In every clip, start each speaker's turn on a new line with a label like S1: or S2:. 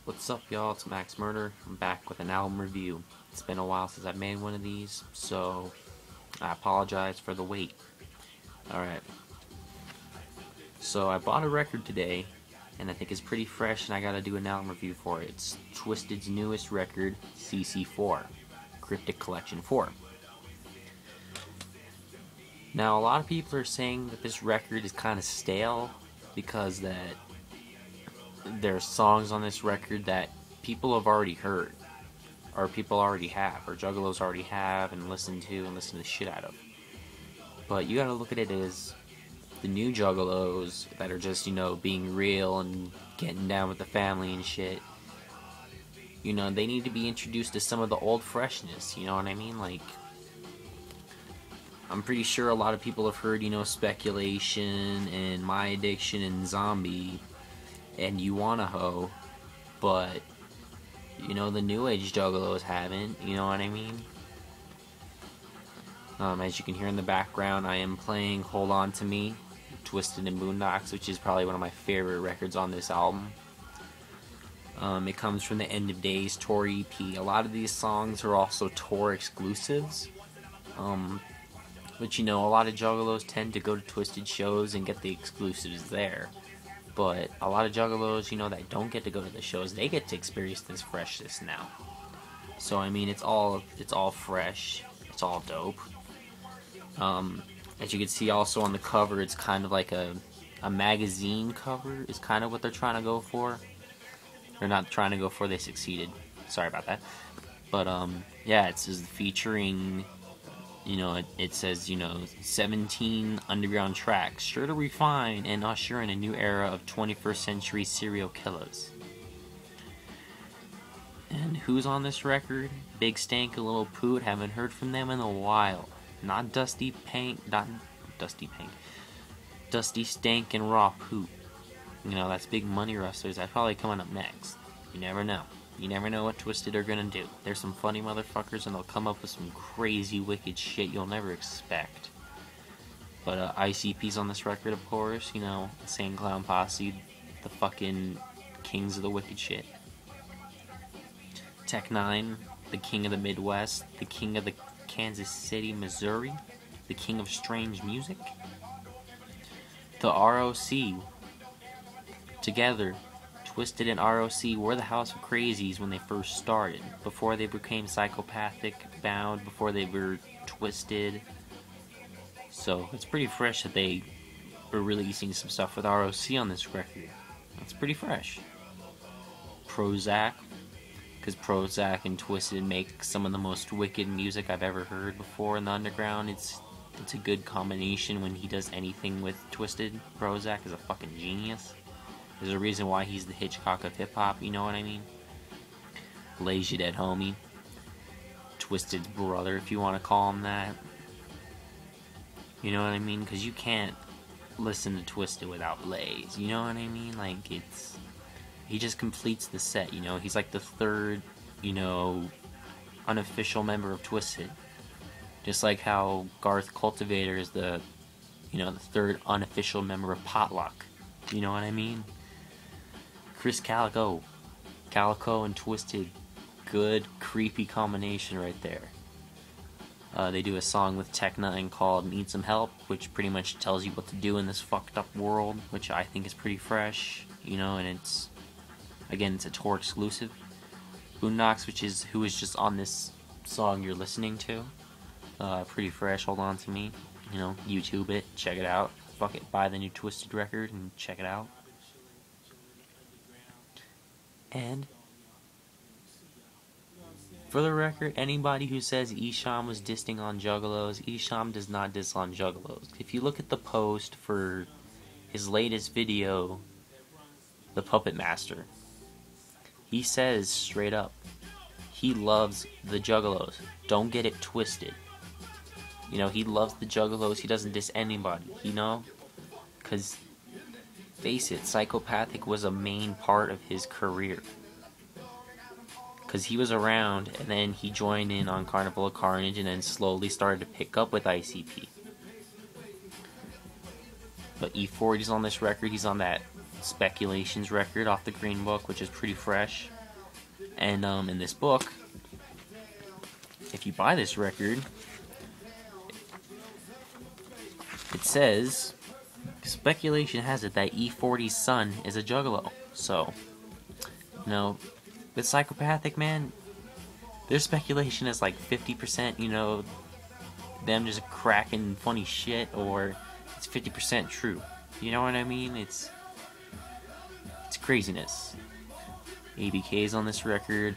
S1: What's up, y'all? It's Max Murder. I'm back with an album review. It's been a while since I made one of these, so I apologize for the wait. Alright, so I bought a record today, and I think it's pretty fresh, and I gotta do an album review for it. It's Twiztid's newest record, CC4, Cryptic Collection 4. Now, a lot of people are saying that this record is kind of stale, because that there are songs on this record that people have already heard, or people already have, or Juggalos already have and listen to the shit out of. But you gotta look at it as the new Juggalos that are just, being real and getting down with the family and shit. They need to be introduced to some of the old freshness, you know what I mean? Like, I'm pretty sure a lot of people have heard, Speculation and My Addiction and Zombie and You Wanna Hoe, but the new age Juggalos haven't, you know what I mean? As you can hear in the background, I am playing Hold On To Me, Twiztid and Boondocks, which is probably one of my favorite records on this album. It comes from the End of Days tour EP. A lot of these songs are also tour exclusives, but a lot of Juggalos tend to go to Twiztid shows and get the exclusives there. But a lot of Juggalos, that don't get to go to the shows, they get to experience this freshness now. So I mean, it's all fresh, it's all dope. As you can see also on the cover, it's kind of like a magazine cover is kind of what they're trying to go for. They're not trying to go for, they succeeded. Sorry about that. But yeah, it says featuring, it says, 17 underground tracks, sure to refine and usher in a new era of 21st century serial killers. And who's on this record? Big Stank and Lil Poot, haven't heard from them in a while. Not Dusty Stank and Raw Poot. That's Big Money Rustlers. That's probably coming up next. You never know. You never know what Twiztid are gonna do. There's some funny motherfuckers, and they'll come up with some crazy, wicked shit you'll never expect. But ICP's on this record, of course. Insane Clown Posse, the fucking kings of the wicked shit. Tech 9, the king of the Midwest, the king of the Kansas City, Missouri, the king of strange music. The ROC, together. Twiztid and ROC were the House of Crazies when they first started, before they became Psychopathic Bound, before they were Twiztid. So it's pretty fresh that they were releasing some stuff with ROC on this record. That's pretty fresh. Prozac, because Prozac and Twiztid make some of the most wicked music I've ever heard before in the underground. It's a good combination when he does anything with Twiztid. Prozac is a fucking genius. There's a reason why he's the Hitchcock of hip-hop, you know what I mean? Lazy Dead Homie. Twiztid's brother, if you want to call him that. You know what I mean? Because you can't listen to Twiztid without Blaze, you know what I mean? Like, he just completes the set, He's like the third, unofficial member of Twiztid. Just like how Garth Cultivator is the third unofficial member of Potluck. You know what I mean? Chris Calico and Twiztid, good creepy combination right there. They do a song with Tech 9 called Need Some Help, which pretty much tells you what to do in this fucked up world, which I think is pretty fresh, and it's a tour exclusive. Boondocks, who is just on this song you're listening to, pretty fresh. Hold On To Me, YouTube it, check it out. Fuck it, buy the new Twiztid record and check it out. And for the record, anybody who says Isham was dissing on Juggalos, Isham does not diss on Juggalos. If you look at the post for his latest video, The Puppet Master, he says straight up, he loves the Juggalos. Don't get it twisted. He loves the Juggalos, he doesn't diss anybody, Because, face it, Psychopathic was a main part of his career. Because he was around, and then he joined in on Carnival of Carnage, and then slowly started to pick up with ICP. But E40's on this record, he's on that Speculations record off the Green Book, which is pretty fresh. And in this book, if you buy this record, it says, speculation has it that E40's son is a Juggalo. So, you know, with Psychopathic, man, their speculation is like 50%, you know, them just cracking funny shit, or it's 50% true. You know what I mean? It's craziness. ABK's on this record.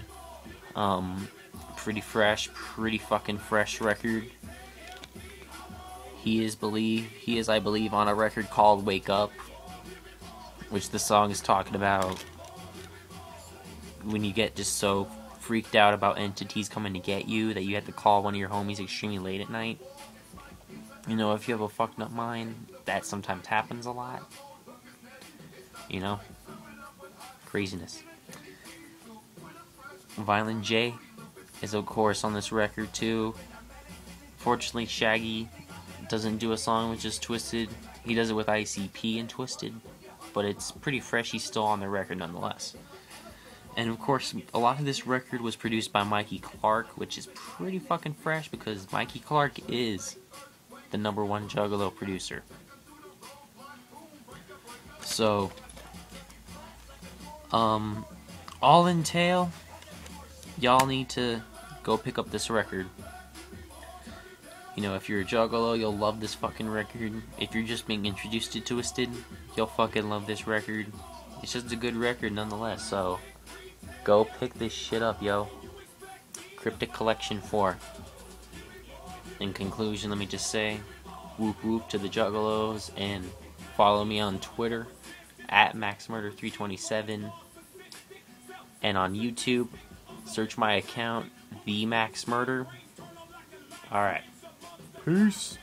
S1: Pretty fresh, pretty fucking fresh record. He is, I believe, on a record called Wake Up, which the song is talking about when you get just so freaked out about entities coming to get you that you have to call one of your homies extremely late at night. You know, if you have a fucked up mind, that sometimes happens a lot. You know? Craziness. Violent J is, of course, on this record, too. Fortunately, Shaggy doesn't do a song with just Twiztid. He does it with ICP and Twiztid, but it's pretty fresh. He's still on the record nonetheless. And of course, a lot of this record was produced by Mikey Clark, which is pretty fucking fresh because Mikey Clark is the #1 Juggalo producer. So, all in tail, y'all need to go pick up this record. You know, if you're a Juggalo, you'll love this fucking record. If you're just being introduced to Twiztid, you'll fucking love this record. It's just a good record nonetheless, so go pick this shit up, yo. Cryptic Collection 4. In conclusion, let me just say, whoop whoop to the Juggalos, and follow me on Twitter, @MaxMurder327, and on YouTube, search my account, TheMaxMurder. Alright. Peace.